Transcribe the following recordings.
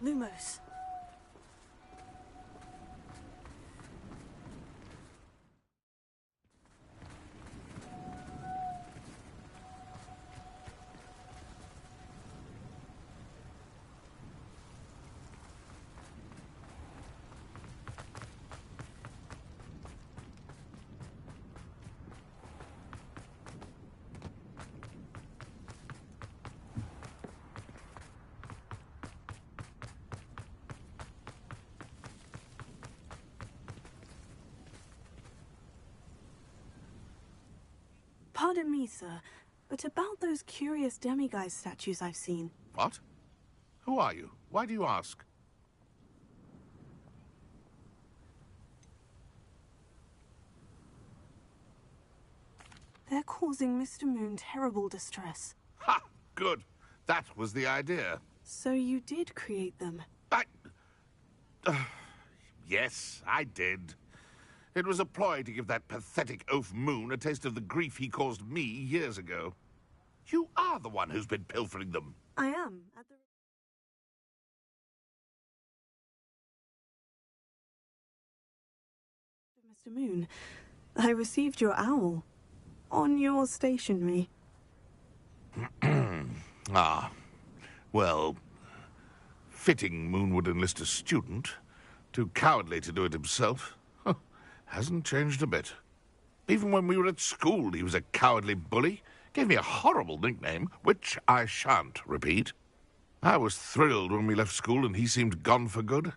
Lumos. Pardon me, sir, but about those curious demiguise statues I've seen. What? Who are you? Why do you ask? They're causing Mr. Moon terrible distress. Ha! Good. That was the idea. So you did create them? Yes, I did. It was a ploy to give that pathetic oaf Moon a taste of the grief he caused me years ago. You are the one who's been pilfering them. I am. At the... Mr. Moon, I received your owl on your stationery. Ah. Well, fitting Moon would enlist a student. Too cowardly to do it himself. Hasn't changed a bit. Even when we were at school, he was a cowardly bully. Gave me a horrible nickname, which I shan't repeat. I was thrilled when we left school and he seemed gone for good.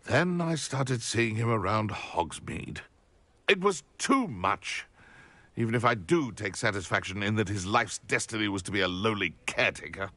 Then I started seeing him around Hogsmeade. It was too much. Even if I do take satisfaction in that his life's destiny was to be a lowly caretaker.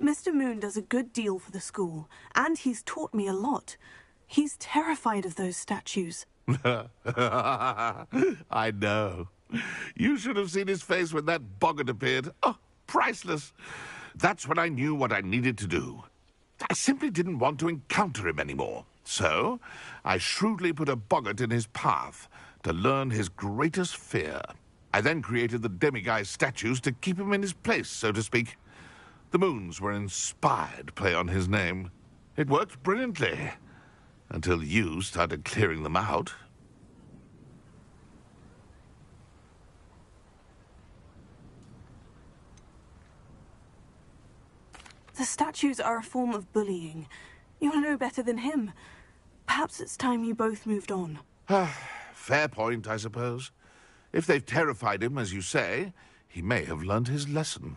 Mr. Moon does a good deal for the school, and he's taught me a lot. He's terrified of those statues. I know. You should have seen his face when that boggart appeared. Oh, priceless. That's when I knew what I needed to do. I simply didn't want to encounter him anymore. So, I shrewdly put a boggart in his path to learn his greatest fear. I then created the demiguise statues to keep him in his place, so to speak. The Moons were an inspired play on his name. It worked brilliantly, until you started clearing them out. The statues are a form of bullying. You'll know better than him. Perhaps it's time you both moved on. Fair point, I suppose. If they've terrified him, as you say, he may have learned his lesson.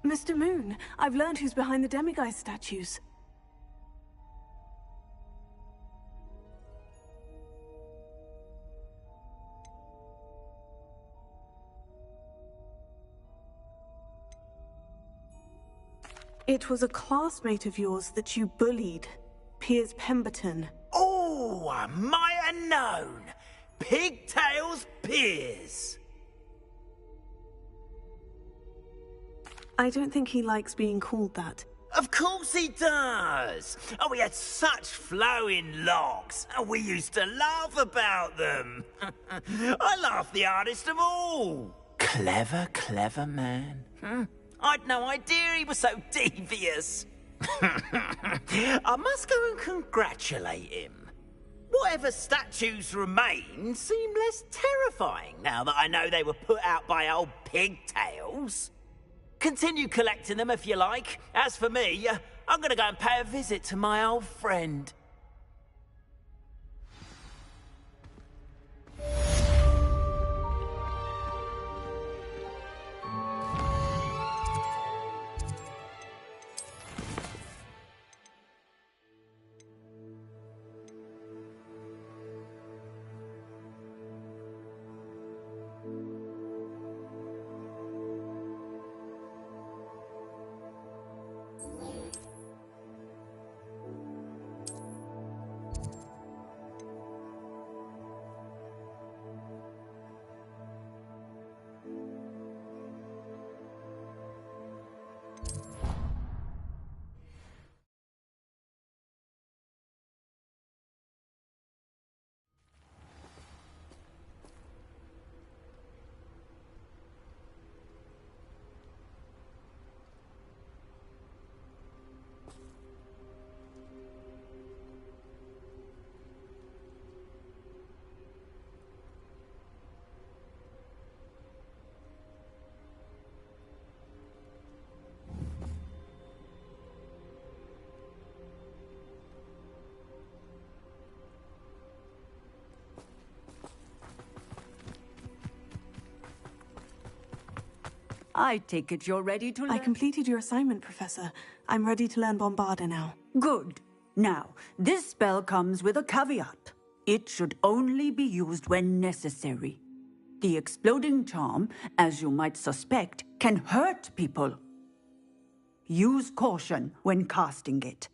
Mr. Moon, I've learned who's behind the demiguise statues. It was a classmate of yours that you bullied, Piers Pemberton. Oh, I might have known. Pigtails Piers. I don't think he likes being called that. Of course he does. Oh, he had such flowing locks, and we used to laugh about them. I laughed the hardest of all. Clever, clever man. I'd no idea he was so devious. I must go and congratulate him. Whatever statues remain seem less terrifying now that I know they were put out by old pigtails. Continue collecting them if you like. As for me, I'm gonna go and pay a visit to my old friend. I take it you're ready to learn? I completed your assignment, Professor. I'm ready to learn Bombarda now. Good. Now, this spell comes with a caveat. It should only be used when necessary. The exploding charm, as you might suspect, can hurt people. Use caution when casting it.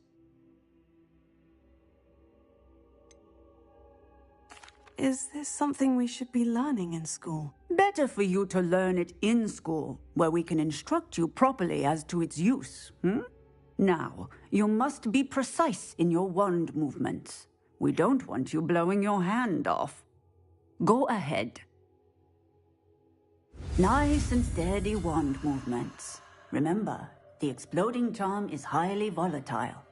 Is this something we should be learning in school? Better for you to learn it in school, where we can instruct you properly as to its use, Now, you must be precise in your wand movements. We don't want you blowing your hand off. Go ahead. Nice and steady wand movements. Remember, the exploding charm is highly volatile.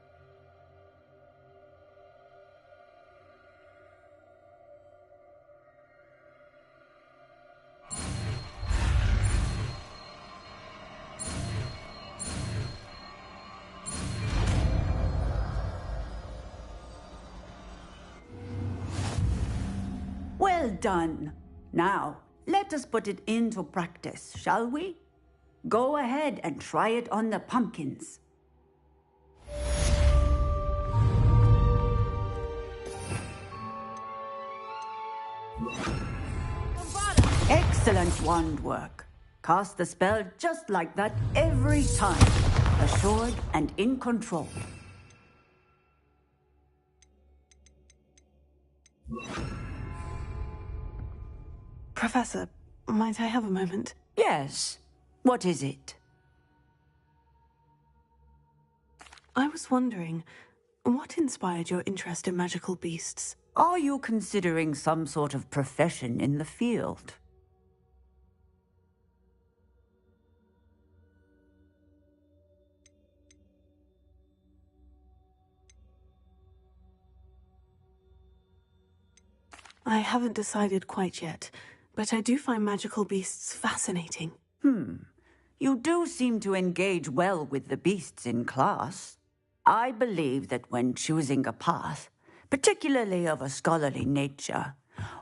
Well done. Now, let us put it into practice, shall we? Go ahead and try it on the pumpkins. Excellent wand work. Cast the spell just like that every time. Assured and in control. Professor, might I have a moment? Yes. What is it? I was wondering, what inspired your interest in magical beasts? Are you considering some sort of profession in the field? I haven't decided quite yet, but I do find magical beasts fascinating. You do seem to engage well with the beasts in class. I believe that when choosing a path, particularly of a scholarly nature,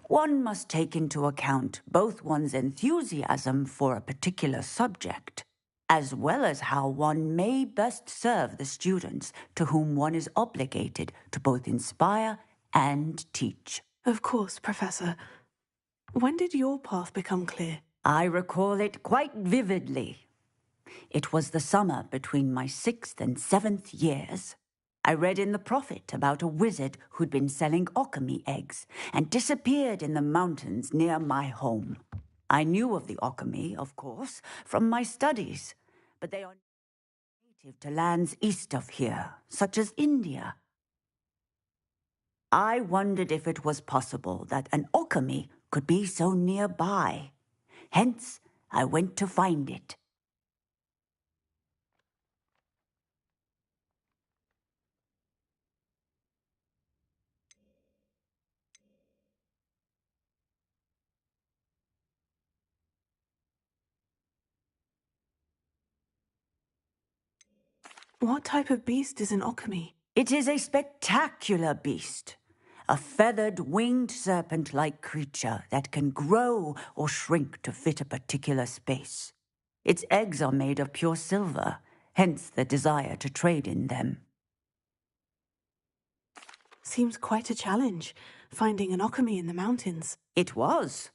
one must take into account both one's enthusiasm for a particular subject as well as how one may best serve the students to whom one is obligated to both inspire and teach. Of course, Professor. When did your path become clear? I recall it quite vividly. It was the summer between my 6th and 7th years. I read in the Prophet about a wizard who'd been selling alchemy eggs and disappeared in the mountains near my home. I knew of the alchemy, of course, from my studies, but they are native to lands east of here, such as India. I wondered if it was possible that an alchemy could be so nearby. Hence, I went to find it. What type of beast is an alchemy? It is a spectacular beast. A feathered, winged serpent-like creature that can grow or shrink to fit a particular space. Its eggs are made of pure silver, hence the desire to trade in them. Seems quite a challenge, finding an alchemy in the mountains. It was.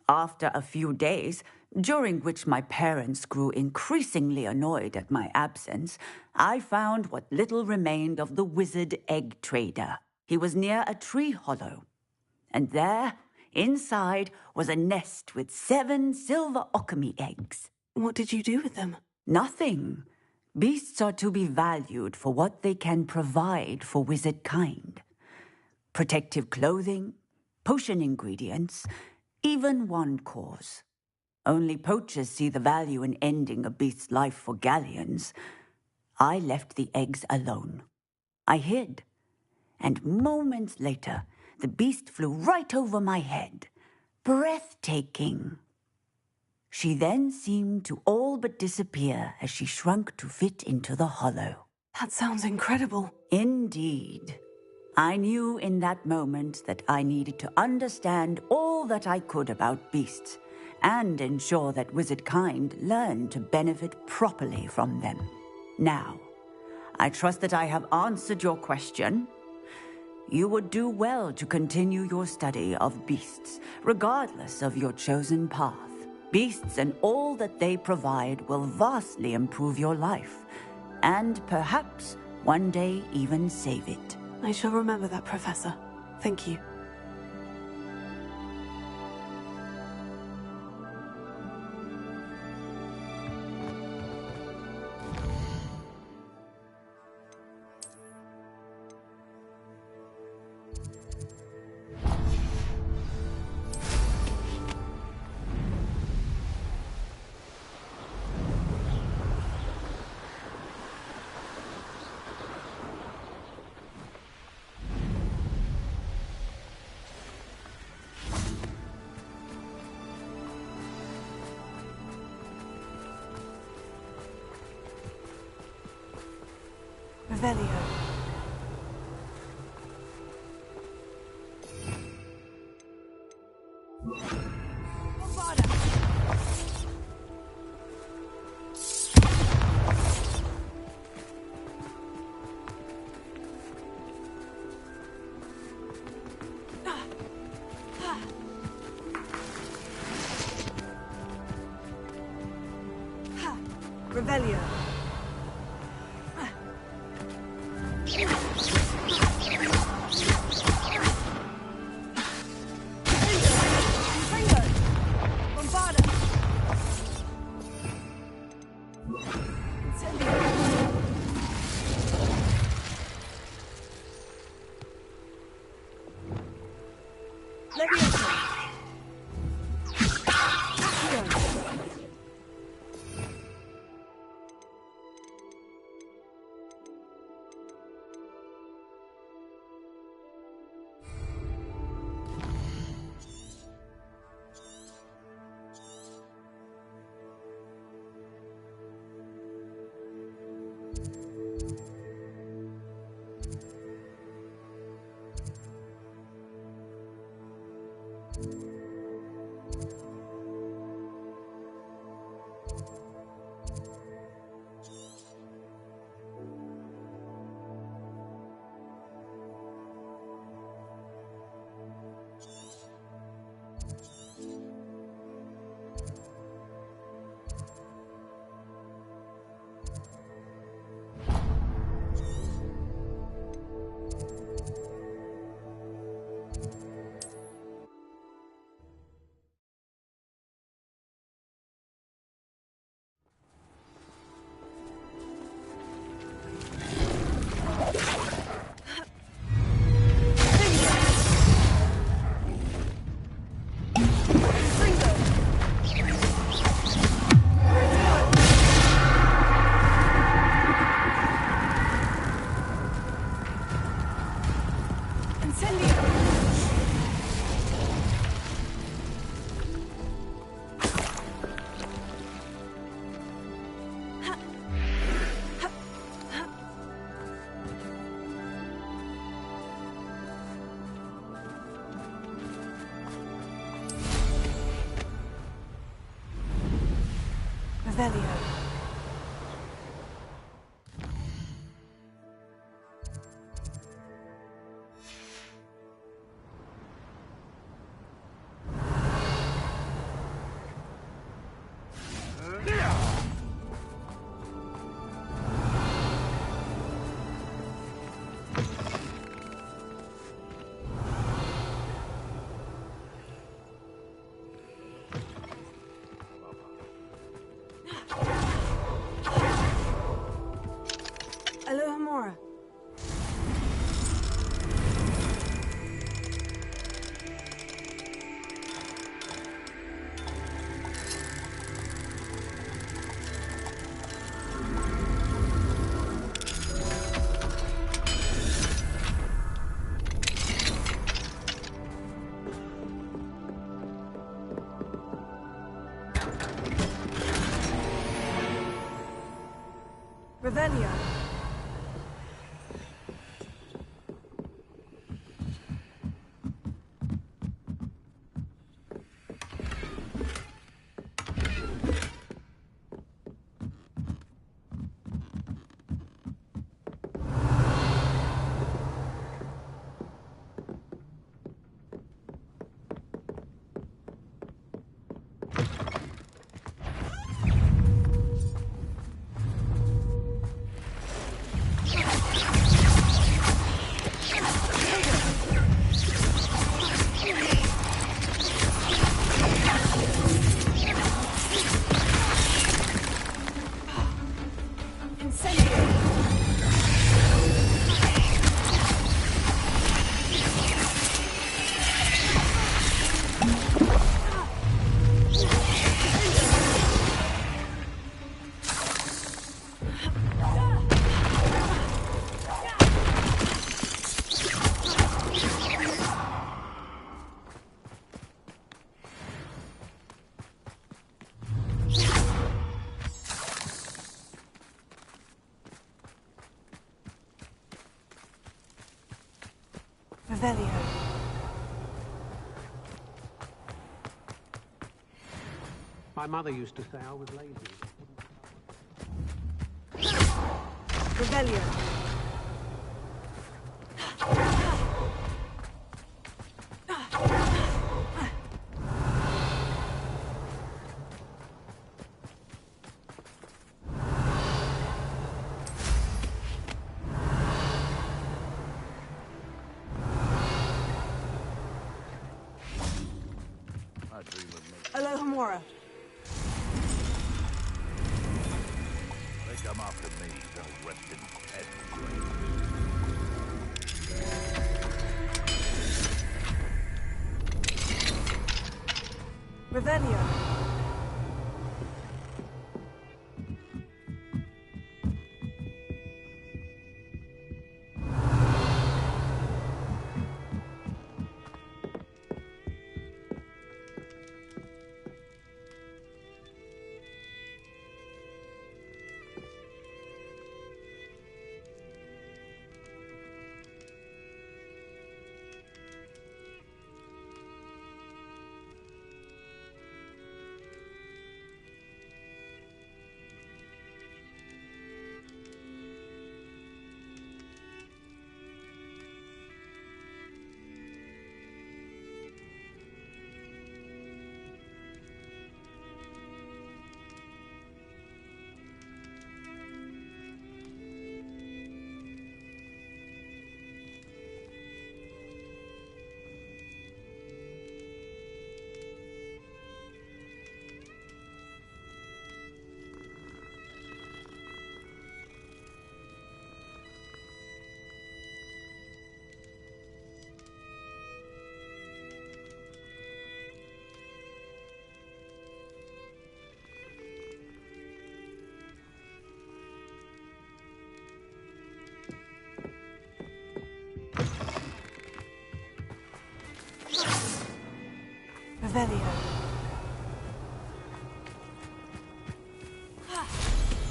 After a few days, during which my parents grew increasingly annoyed at my absence, I found what little remained of the wizard egg trader. He was near a tree hollow, and there, inside, was a nest with 7 silver alchemy eggs. What did you do with them? Nothing. Beasts are to be valued for what they can provide for wizard kind. Protective clothing, potion ingredients, even wand cores. Only poachers see the value in ending a beast's life for galleons. I left the eggs alone. I hid, and moments later, the beast flew right over my head. Breathtaking. She then seemed to all but disappear as she shrunk to fit into the hollow. That sounds incredible. Indeed. I knew in that moment that I needed to understand all that I could about beasts and ensure that wizard kind learned to benefit properly from them. Now, I trust that I have answered your question. You would do well to continue your study of beasts, regardless of your chosen path. Beasts and all that they provide will vastly improve your life, and perhaps one day even save it. I shall remember that, Professor. Thank you. Revelio. Revelio. Revelio. Alohomora. Revelio. Revelio. My mother used to say I was lazy. Revelio. Alohomora. They come after me, they'll rest in head. Revelio. Revelio.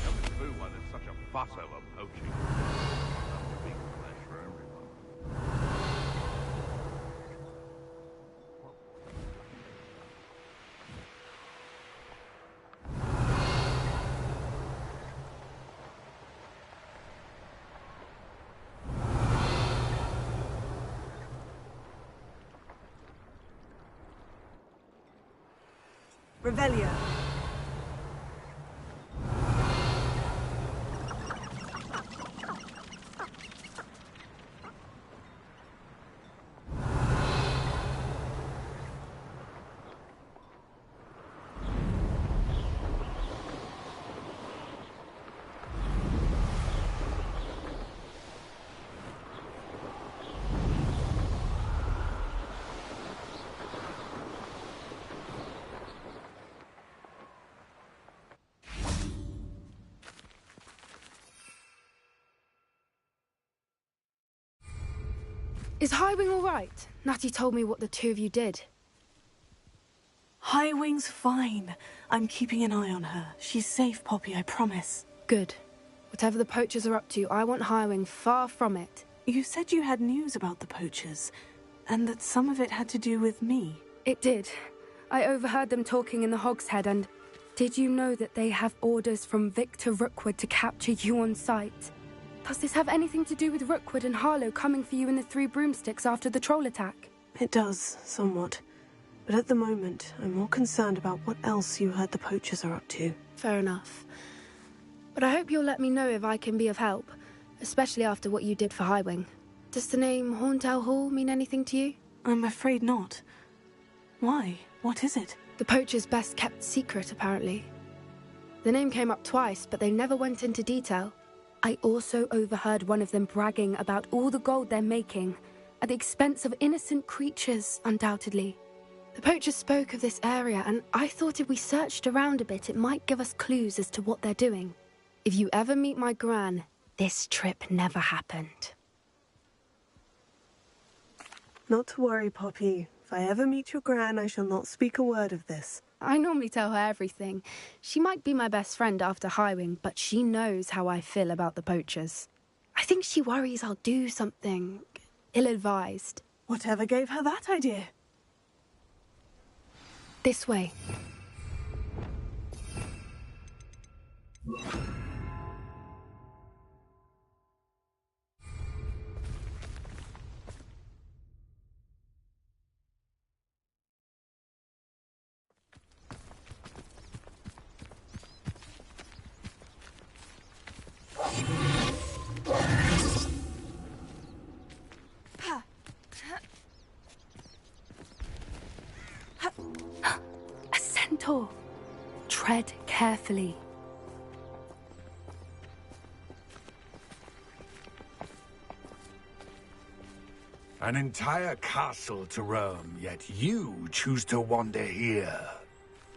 Never knew why there's such a fuss over poaching. That's a big flesh for everyone. Revelio. Is Highwing all right? Natty told me what the two of you did. Highwing's fine. I'm keeping an eye on her. She's safe, Poppy, I promise. Good. Whatever the poachers are up to, I want Highwing far from it. You said you had news about the poachers, and that some of it had to do with me. It did. I overheard them talking in the Hogshead, and did you know that they have orders from Victor Rookwood to capture you on sight? Does this have anything to do with Rookwood and Harlow coming for you in the Three Broomsticks after the troll attack? It does, somewhat. But at the moment, I'm more concerned about what else you heard the poachers are up to. Fair enough. But I hope you'll let me know if I can be of help, especially after what you did for Highwing. Does the name Horndale Hall mean anything to you? I'm afraid not. Why? What is it? The poachers' best kept secret, apparently. The name came up twice, but they never went into detail. I also overheard one of them bragging about all the gold they're making, at the expense of innocent creatures, undoubtedly. The poachers spoke of this area, and I thought if we searched around a bit, it might give us clues as to what they're doing. If you ever meet my gran, this trip never happened. Not to worry, Poppy. If I ever meet your gran, I shall not speak a word of this. I normally tell her everything. She might be my best friend after Highwing, but she knows how I feel about the poachers. I think she worries I'll do something ill-advised. Whatever gave her that idea? This way. A centaur. Tread carefully. An entire castle to roam, yet you choose to wander here.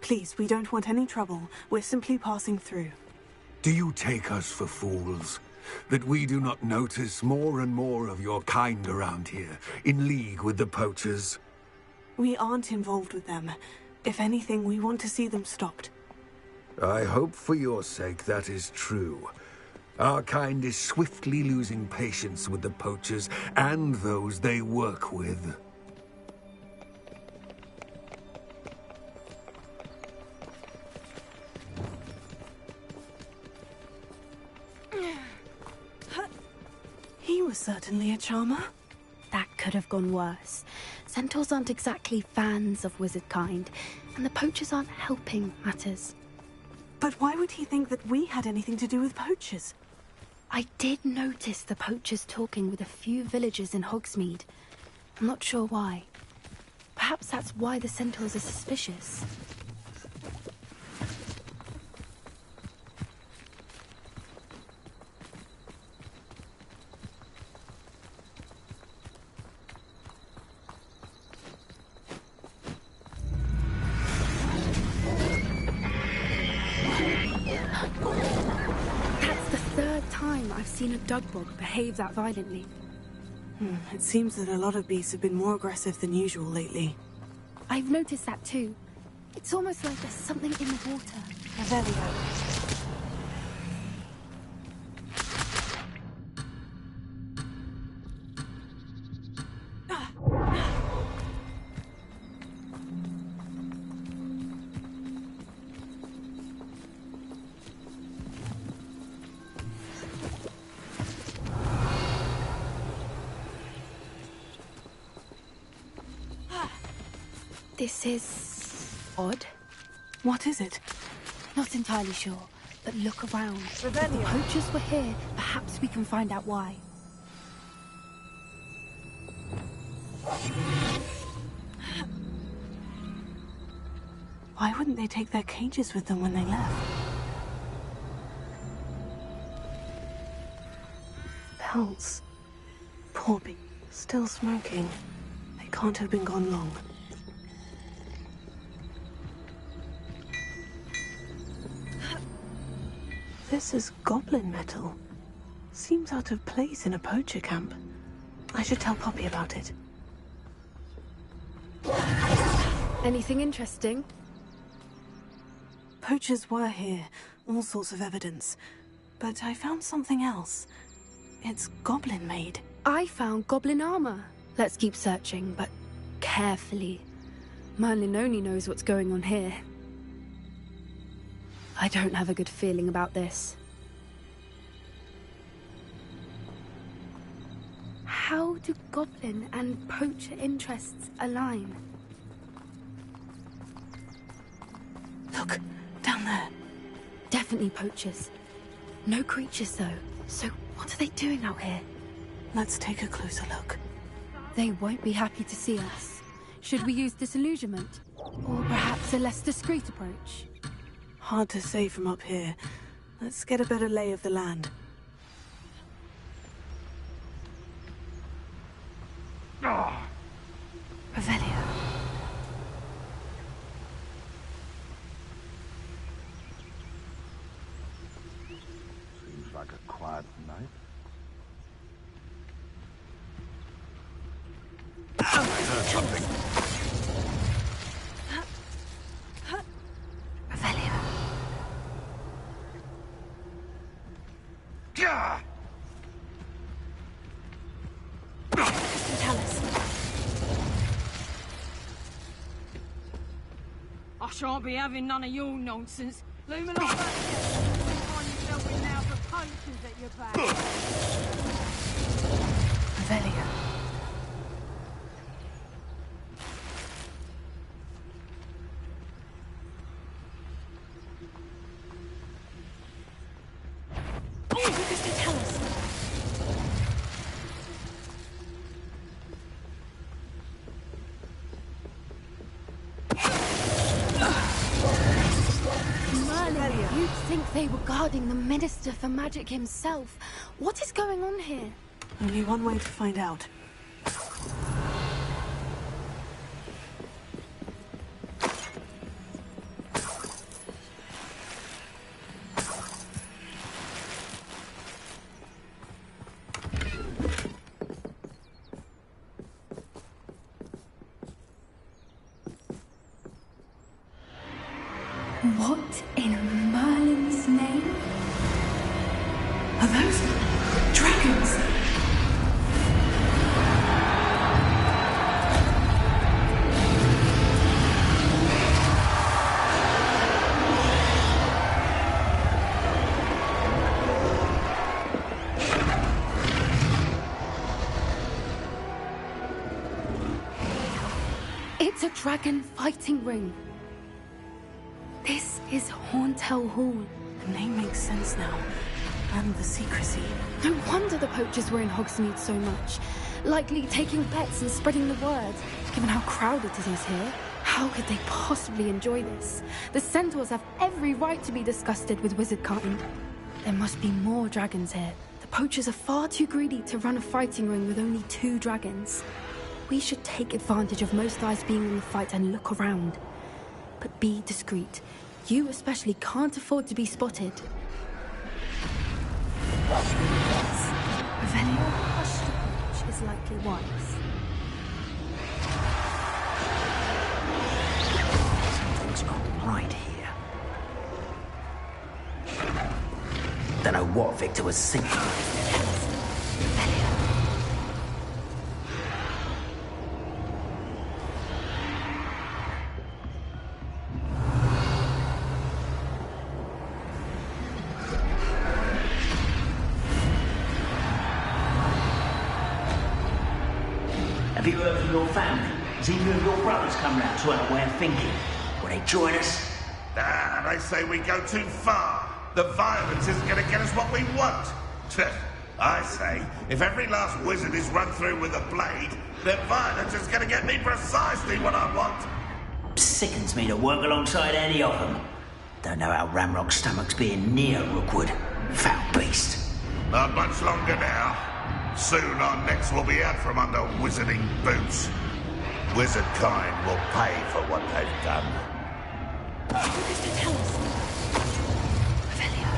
Please, we don't want any trouble. We're simply passing through. Do you take us for fools? That we do not notice more and more of your kind around here, in league with the poachers? We aren't involved with them. If anything, we want to see them stopped. I hope for your sake that is true. Our kind is swiftly losing patience with the poachers and those they work with. He was certainly a charmer. That could have gone worse. Centaurs aren't exactly fans of wizard kind, and the poachers aren't helping matters. But why would he think that we had anything to do with poachers? I did notice the poachers talking with a few villagers in Hogsmeade. I'm not sure why. Perhaps that's why the centaurs are suspicious. That's the third time I've seen a dugbog behave that violently. It seems that a lot of beasts have been more aggressive than usual lately. I've noticed that too. It's almost like there's something in the water. Revelio. This is odd. What is it? Not entirely sure, but look around. If the poachers were here, perhaps we can find out why. Why wouldn't they take their cages with them when they left? Pelts. Poor still smoking. They can't have been gone long. This is goblin metal. Seems out of place in a poacher camp. I should tell Poppy about it. Anything interesting? Poachers were here, all sorts of evidence. But I found something else. It's goblin-made. I found goblin armor. Let's keep searching, but carefully. Merlin only knows what's going on here. I don't have a good feeling about this. How do goblin and poacher interests align? Look, down there. Definitely poachers. No creatures, though. So what are they doing out here? Let's take a closer look. They won't be happy to see us. Should we use disillusionment? Or perhaps a less discreet approach? Hard to say from up here. Let's get a better lay of the land. Revelio. Seems like a quiet night. I heard something. Revelio. Yeah! Tell us. I shan't be having none of your nonsense. Looming like that. You find yourself in now for poachers at your back. Revelio. Oh, because they tell us. Merlin, you'd think they were guarding the Minister for Magic himself. What is going on here? Only one way to find out. What in Merlin's name? Are those dragons? It's a dragon fighting ring. This is Hauntel Hall. The name makes sense now. And the secrecy. No wonder the poachers were in Hogsmeade so much. Likely taking bets and spreading the word. Given how crowded it is here, how could they possibly enjoy this? The centaurs have every right to be disgusted with wizard kind. There must be more dragons here. The poachers are far too greedy to run a fighting ring with only 2 dragons. We should take advantage of most eyes being in the fight and look around. But be discreet. You especially can't afford to be spotted. Yes. Revelio hushed approach is likely wise. Something's not right here. Don't know what Victor was thinking. Revelio. Have you heard from your family? Has either of your brothers come round to our way of thinking? Will they join us? They say we go too far. The violence isn't going to get us what we want. I say, if every last wizard is run through with a blade, then violence is going to get me precisely what I want. Sickens me to work alongside any of them. Don't know how Ramrock's stomach's being near Rookwood. Foul beast. Not much longer now. Soon our necks will be out from under wizarding boots. Wizard kind will pay for what they've done. Tell us. Revelio.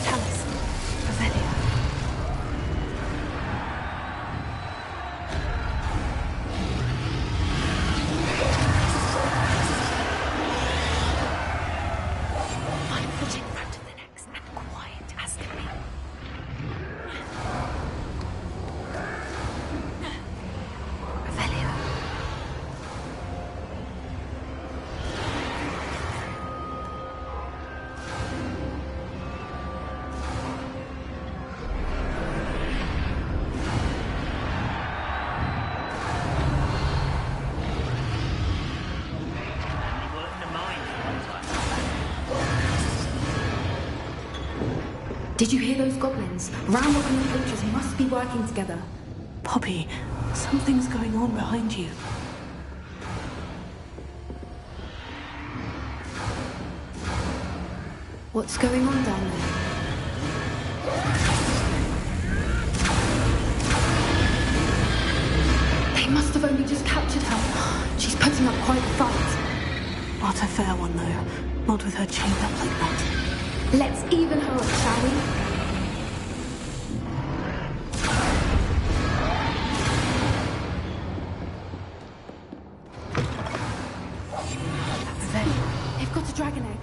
Tell us. Revelio. One foot in front of the next, and quiet as can be. Revelio. Did you hear those goblins? Ramrock and the poachers must be working together. Poppy, something's going on behind you. What's going on down there? They must have only just captured her. She's putting up quite a fight. Not a fair one, though. Not with her chained up like that. Let's even her up, shall we? They've got a dragon egg.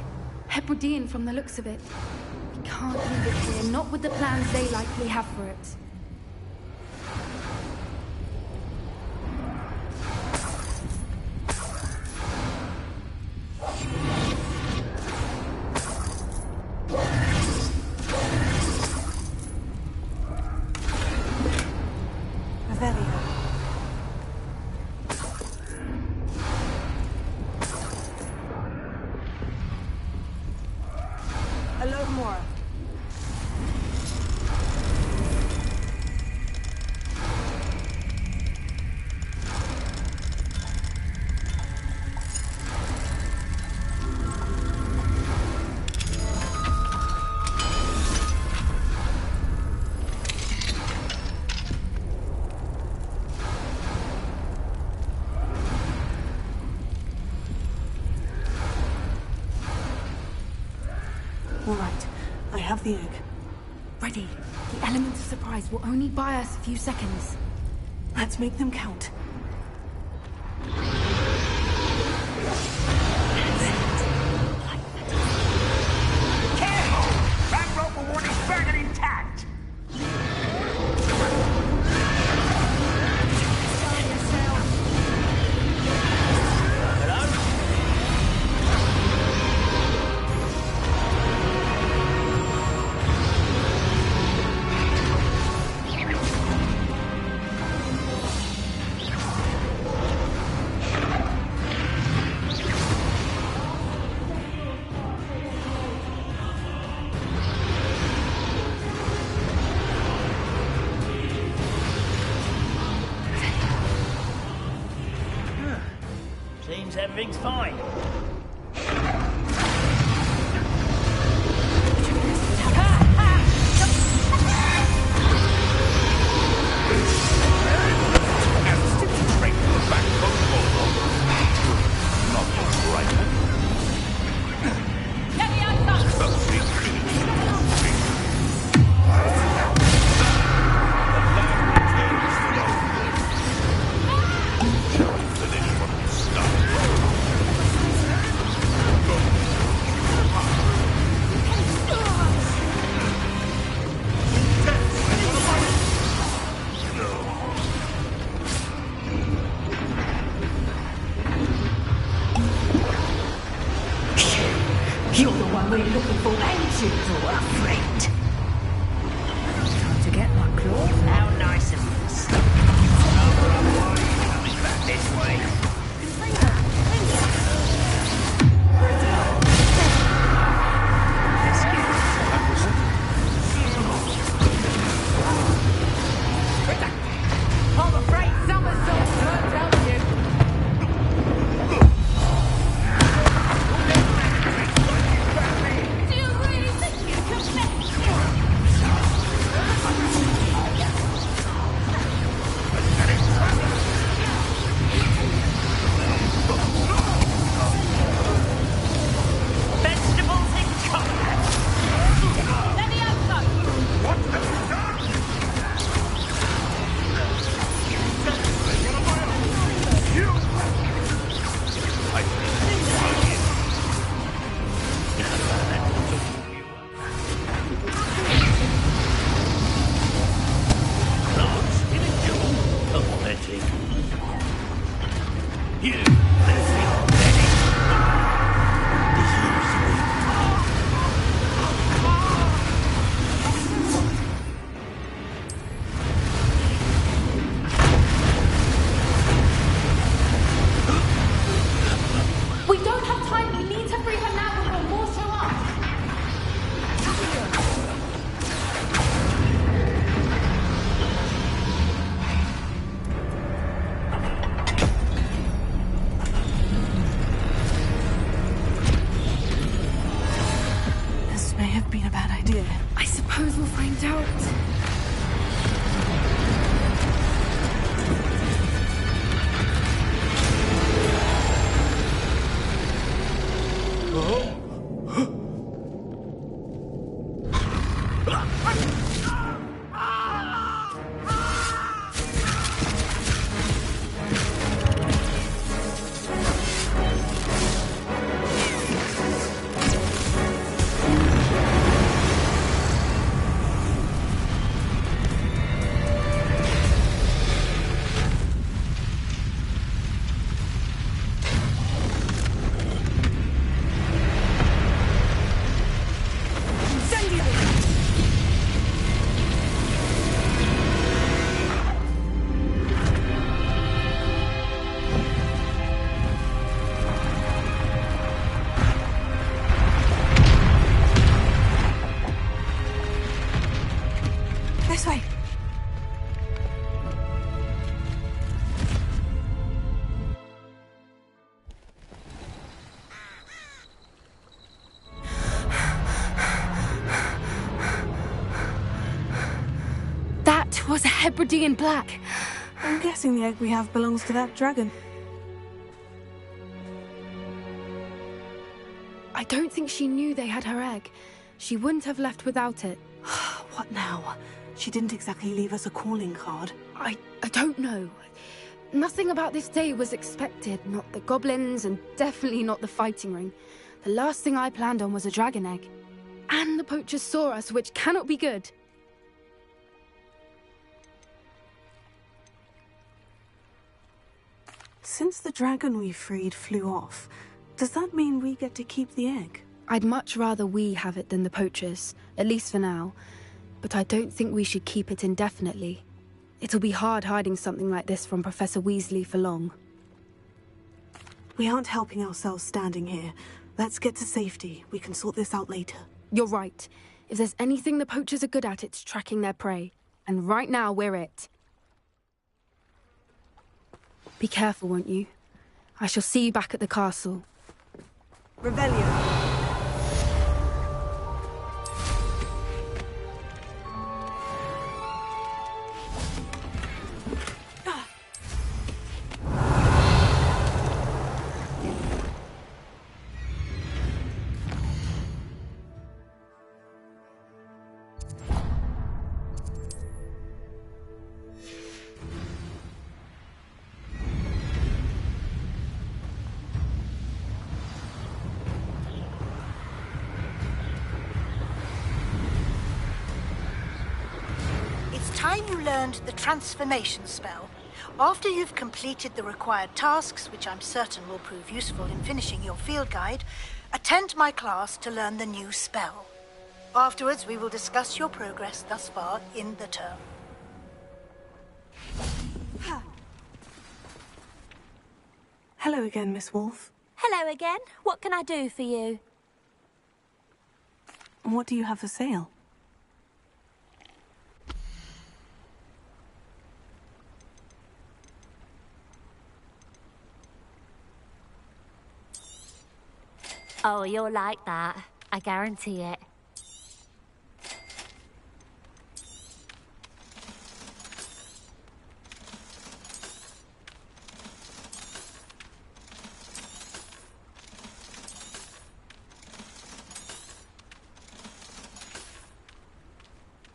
Hebridean from the looks of it. We can't leave it here, not with the plans they likely have for it. Revelio. Alomora. All right, I have the egg. Ready. The element of surprise will only buy us a few seconds. Let's make them count. Careful! Ramrock will want his burden intact! Seems everything's fine. was a Hebridean black. I'm guessing the egg we have belongs to that dragon. I don't think she knew they had her egg. She wouldn't have left without it. What now? She didn't exactly leave us a calling card. I don't know. Nothing about this day was expected. Not the goblins, and definitely not the fighting ring. The last thing I planned on was a dragon egg. And the poachers saw us, which cannot be good. Since the dragon we freed flew off, does that mean we get to keep the egg? I'd much rather we have it than the poachers, at least for now. But I don't think we should keep it indefinitely. It'll be hard hiding something like this from Professor Weasley for long. We aren't helping ourselves standing here. Let's get to safety. We can sort this out later. You're right. If there's anything the poachers are good at, it's tracking their prey. And right now, we're it. Be careful, won't you? I shall see you back at the castle. Revelio. Time you learned the transformation spell. After you've completed the required tasks, which I'm certain will prove useful in finishing your field guide, attend my class to learn the new spell. Afterwards, we will discuss your progress thus far in the term. Hello again, Miss Wolf. Hello again. What can I do for you? What do you have for sale? Oh, you'll like that. I guarantee it.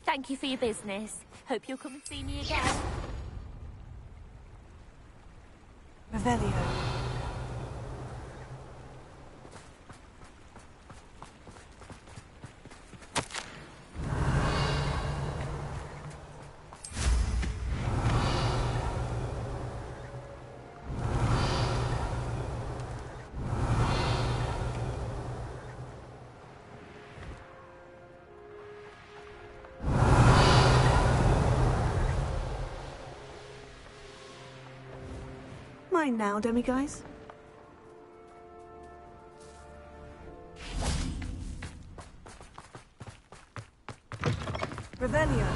Thank you for your business. Hope you'll come and see me again. Revelio. Mine now, demiguise. Revelio.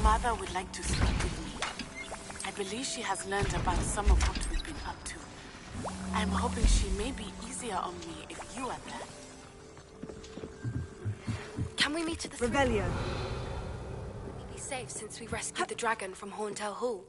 mother would like to speak with me. I believe she has learned about some of what we've been up to. I'm hoping she may be easier on me if you are there. Can we meet at the Revelio. We'll be safe since we rescued the dragon from Horntail Hall.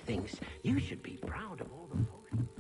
Thinks you should be proud of all the potions.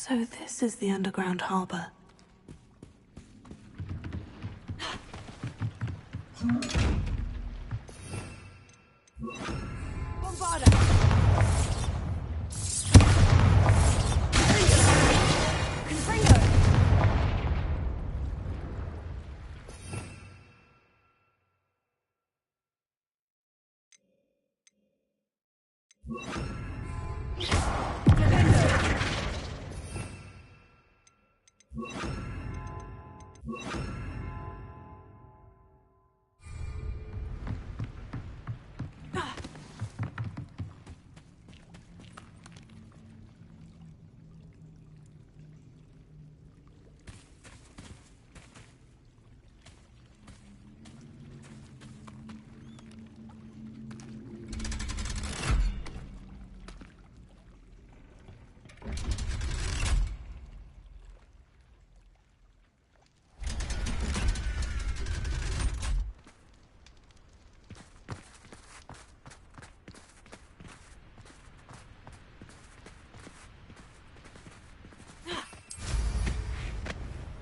So this is the underground harbor.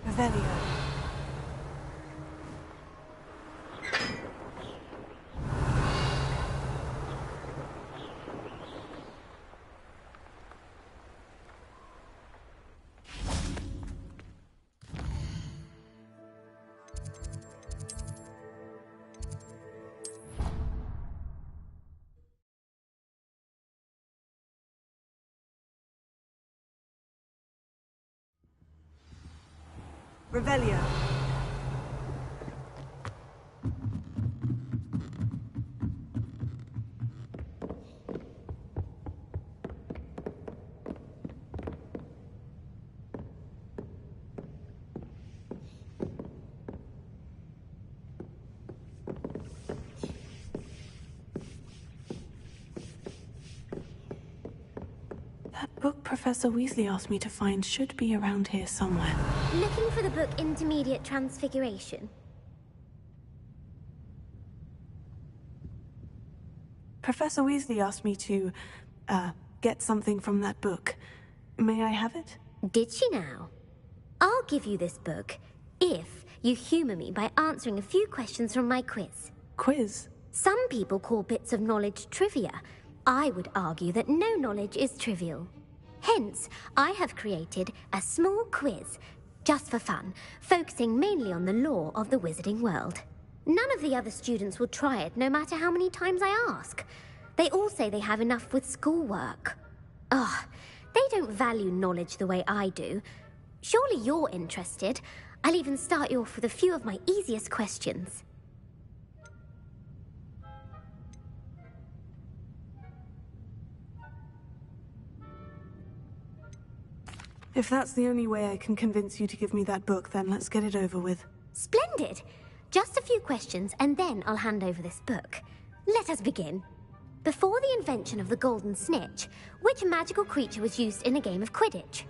Revelio. Revelio. That book Professor Weasley asked me to find should be around here somewhere. Looking for the book Intermediate Transfiguration? Professor Weasley asked me to, get something from that book. May I have it? Did she now? I'll give you this book if you humor me by answering a few questions from my quiz. Quiz? Some people call bits of knowledge trivia. I would argue that no knowledge is trivial. Hence, I have created a small quiz, just for fun, focusing mainly on the lore of the wizarding world. None of the other students will try it, no matter how many times I ask. They all say they have enough with schoolwork. Ugh, they don't value knowledge the way I do. Surely you're interested. I'll even start you off with a few of my easiest questions. If that's the only way I can convince you to give me that book, then let's get it over with. Splendid! Just a few questions, and then I'll hand over this book. Let us begin. Before the invention of the golden snitch, which magical creature was used in a game of Quidditch?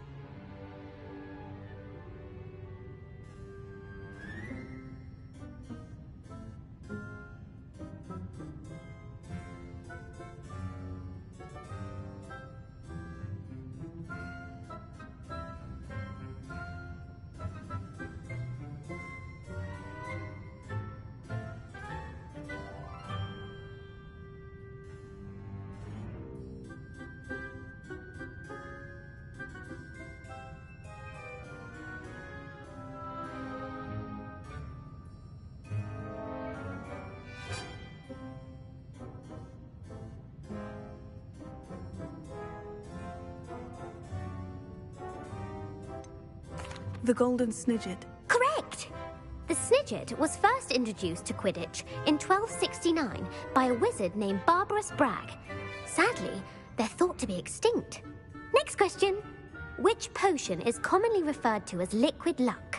The Golden Snidget. Correct! The Snidget was first introduced to Quidditch in 1269 by a wizard named Barbarous Bragg. Sadly, they're thought to be extinct. Next question. Which potion is commonly referred to as liquid luck?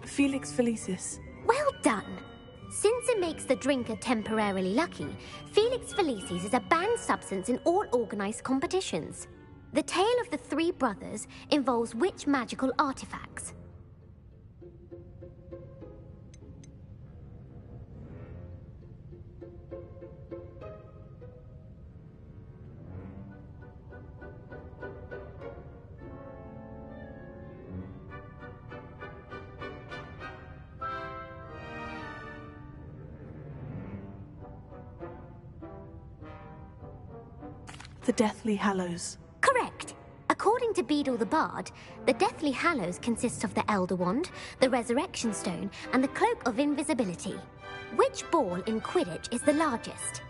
Felix Felicis. Well done. Since it makes the drinker temporarily lucky, Felix Felicis is a banned substance in all organized competitions. The tale of the three brothers involves which magical artifacts? The Deathly Hallows. Correct. According to Beadle the Bard, the Deathly Hallows consists of the Elder Wand, the Resurrection Stone, and the Cloak of Invisibility. Which ball in Quidditch is the largest?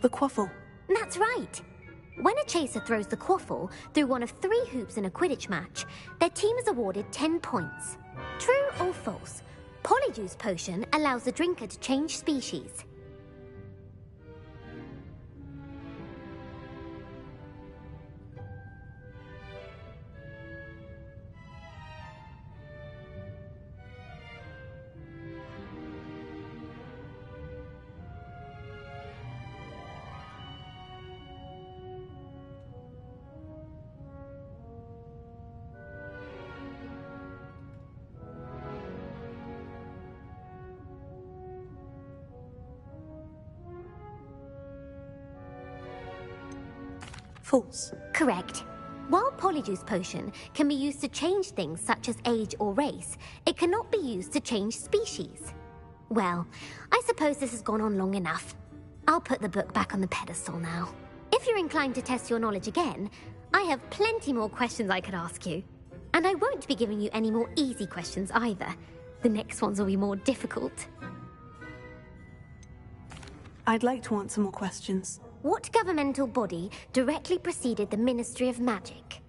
The Quaffle. That's right. When a chaser throws the quaffle through one of 3 hoops in a Quidditch match, their team is awarded 10 points. True or false? Polyjuice Potion allows the drinker to change species. False. Correct. While Polyjuice Potion can be used to change things such as age or race, it cannot be used to change species. Well, I suppose this has gone on long enough. I'll put the book back on the pedestal now. If you're inclined to test your knowledge again, I have plenty more questions I could ask you. And I won't be giving you any more easy questions either. The next ones will be more difficult. I'd like to answer more questions. What governmental body directly preceded the Ministry of Magic?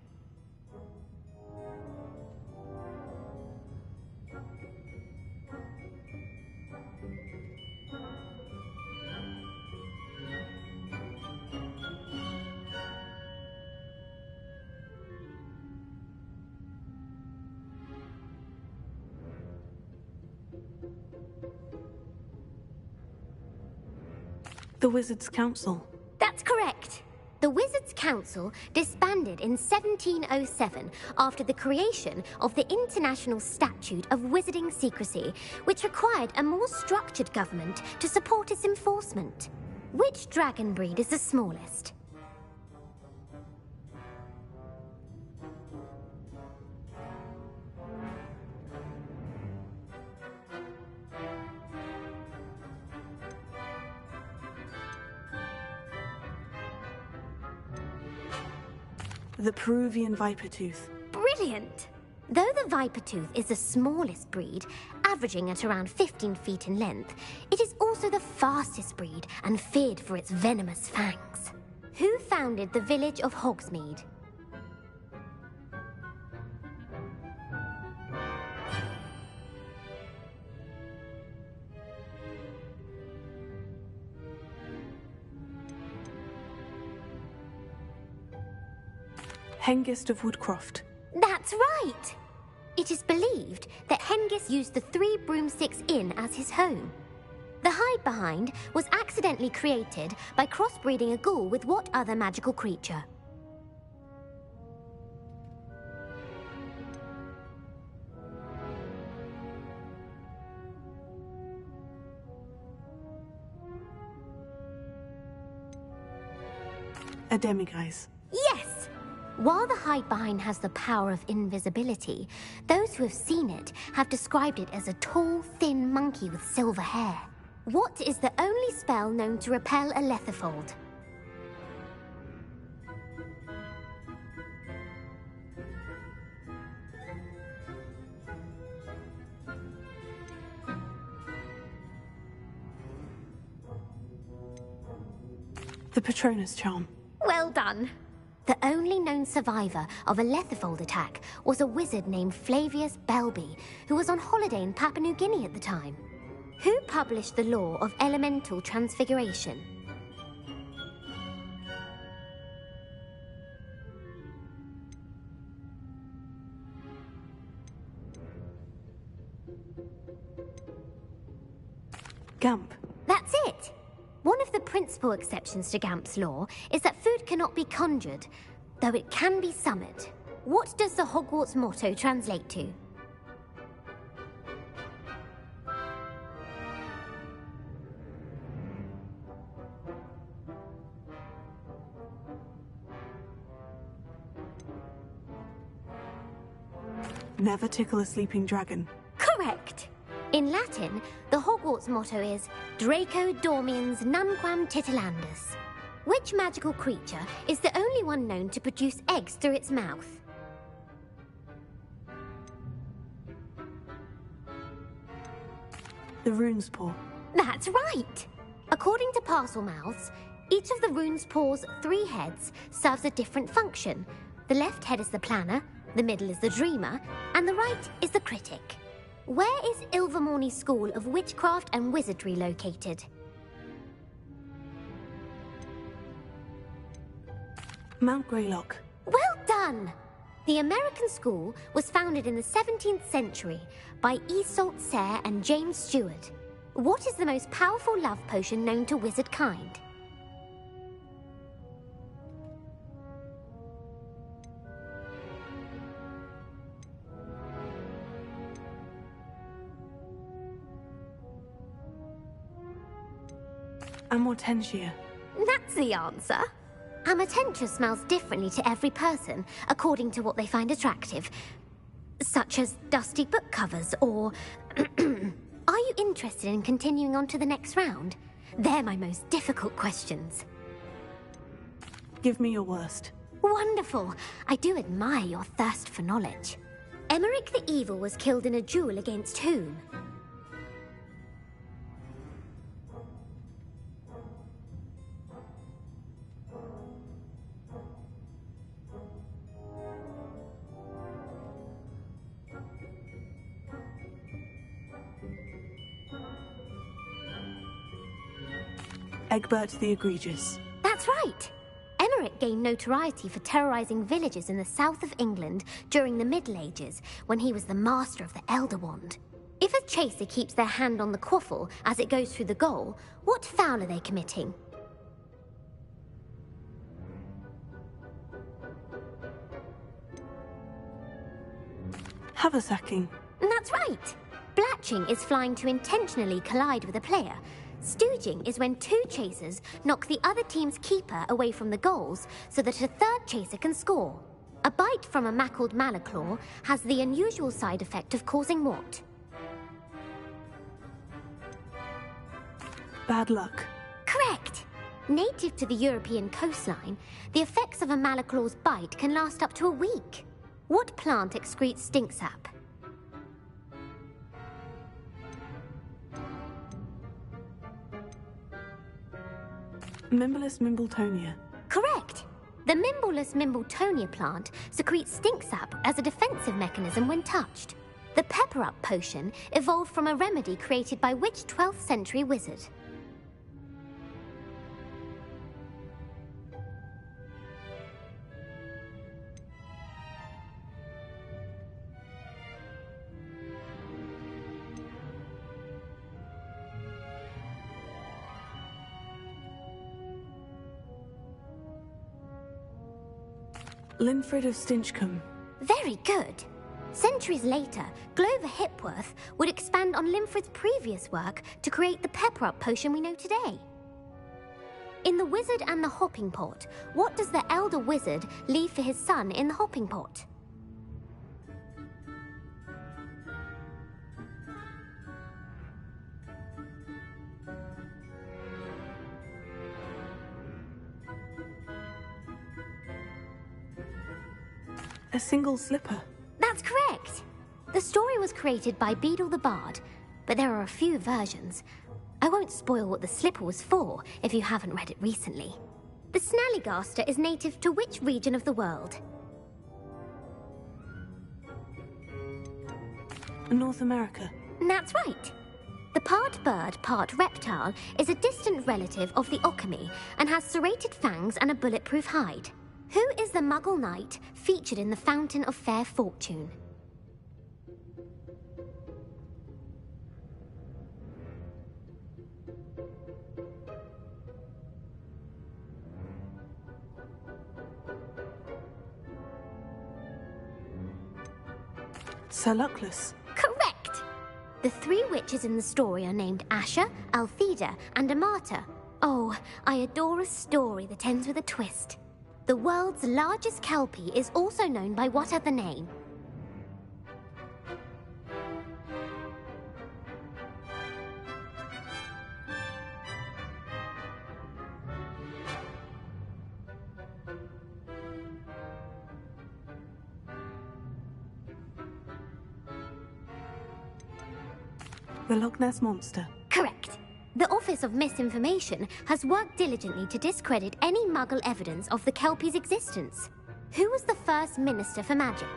The Wizards' Council. That's correct. The Wizards' Council disbanded in 1707 after the creation of the International Statute of Wizarding Secrecy, which required a more structured government to support its enforcement. Which dragon breed is the smallest? The Peruvian Vipertooth. Brilliant! Though the Vipertooth is the smallest breed, averaging at around 15 feet in length, it is also the fastest breed and feared for its venomous fangs. Who founded the village of Hogsmeade? Hengist of Woodcroft. That's right! It is believed that Hengist used the 3 Broomsticks Inn as his home. The Hide-Behind was accidentally created by crossbreeding a ghoul with what other magical creature? A Demiguise. Yes! While the Hide-Behind has the power of invisibility, those who have seen it have described it as a tall, thin monkey with silver hair. What is the only spell known to repel a Lethifold? The Patronus Charm. Well done. The only known survivor of a Lethifold attack was a wizard named Flavius Belby, who was on holiday in Papua New Guinea at the time. Who published the law of elemental transfiguration? Gamp. That's it! One of the principal exceptions to Gamp's law is that food cannot be conjured, though it can be summoned. What does the Hogwarts motto translate to? Never tickle a sleeping dragon. Correct! In Latin, the Hogwarts motto is Draco dormiens numquam titilandus. Which magical creature is the only one known to produce eggs through its mouth? The rune's paw. That's right! According to parcel mouths, each of the rune's paw's 3 heads serves a different function. The left head is the planner, the middle is the dreamer, and the right is the critic. Where is Ilvermorny School of Witchcraft and Wizardry located? Mount Greylock. Well done! The American school was founded in the 17th century by Iseult Sayre and James Stewart. What is the most powerful love potion known to wizard kind? Amortentia. That's the answer. Amortentia smells differently to every person, according to what they find attractive. Such as dusty book covers, or... Are you interested in continuing on to the next round? They're my most difficult questions. Give me your worst. Wonderful. I do admire your thirst for knowledge. Emmerich the Evil was killed in a duel against whom? Egbert the Egregious. That's right! Emmerich gained notoriety for terrorizing villages in the south of England during the Middle Ages, when he was the master of the Elder Wand. If a chaser keeps their hand on the quaffle as it goes through the goal, what foul are they committing? Haversacking. That's right! Blatching is flying to intentionally collide with a player. Stooging is when 2 chasers knock the other team's keeper away from the goals so that a 3rd chaser can score. A bite from a mackled malaclaw has the unusual side effect of causing what? Bad luck. Correct! Native to the European coastline, the effects of a malaclaw's bite can last up to a week. What plant excretes stink sap? Mimblelus Mimbletonia. Correct! The Mimblelus Mimbletonia plant secretes stink sap as a defensive mechanism when touched. The Pepper Up potion evolved from a remedy created by which 12th century wizard? Linfred of Stinchcombe. Very good. Centuries later, Glover Hipworth would expand on Linfred's previous work to create the Pepper Up potion we know today. In The Wizard and the Hopping Pot, what does the elder wizard leave for his son in the hopping pot? A single slipper. That's correct! The story was created by Beadle the Bard, but there are a few versions. I won't spoil what the slipper was for if you haven't read it recently. The Snallygaster is native to which region of the world? North America. That's right. The part bird, part reptile is a distant relative of the Occamy and has serrated fangs and a bulletproof hide. Who is the Muggle Knight featured in the Fountain of Fair Fortune? Sir Luckless. Correct! The 3 witches in the story are named Asher, Altheda, and Amata. Oh, I adore a story that ends with a twist. The world's largest kelpie is also known by what other name? The Loch Ness Monster. Correct. The Office of Misinformation has worked diligently to discredit any Muggle evidence of the Kelpie's existence. Who was the first Minister for Magic?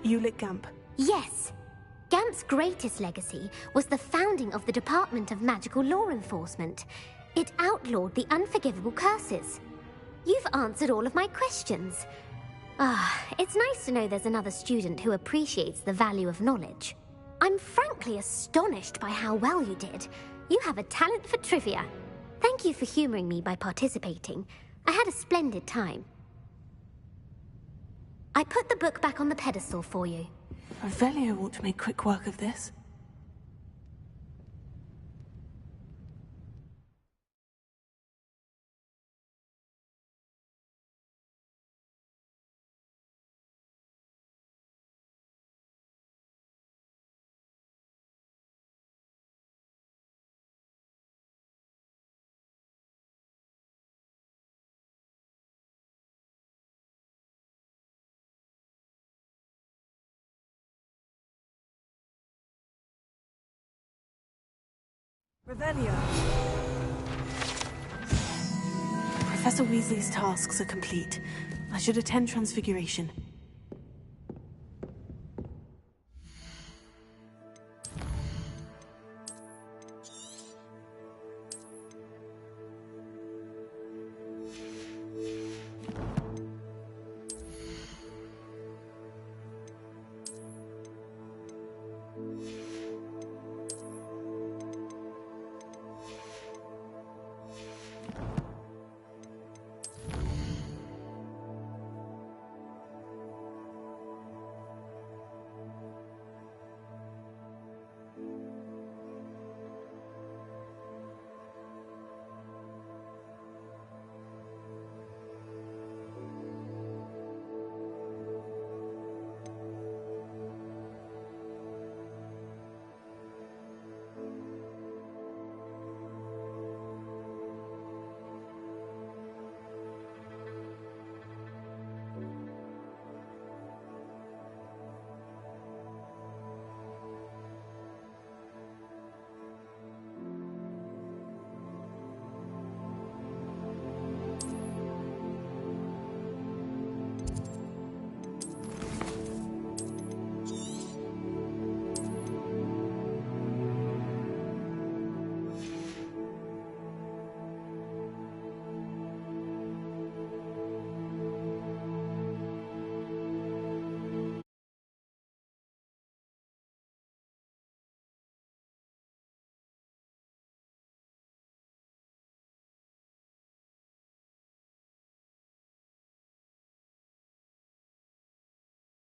Ulick Gamp. Yes. Gamp's greatest legacy was the founding of the Department of Magical Law Enforcement. It outlawed the unforgivable curses. You've answered all of my questions. It's nice to know there's another student who appreciates the value of knowledge. I'm frankly astonished by how well you did. You have a talent for trivia. Thank you for humoring me by participating. I had a splendid time. I put the book back on the pedestal for you. Revelio ought to make quick work of this. Revelio. Professor Weasley's tasks are complete. I should attend Transfiguration.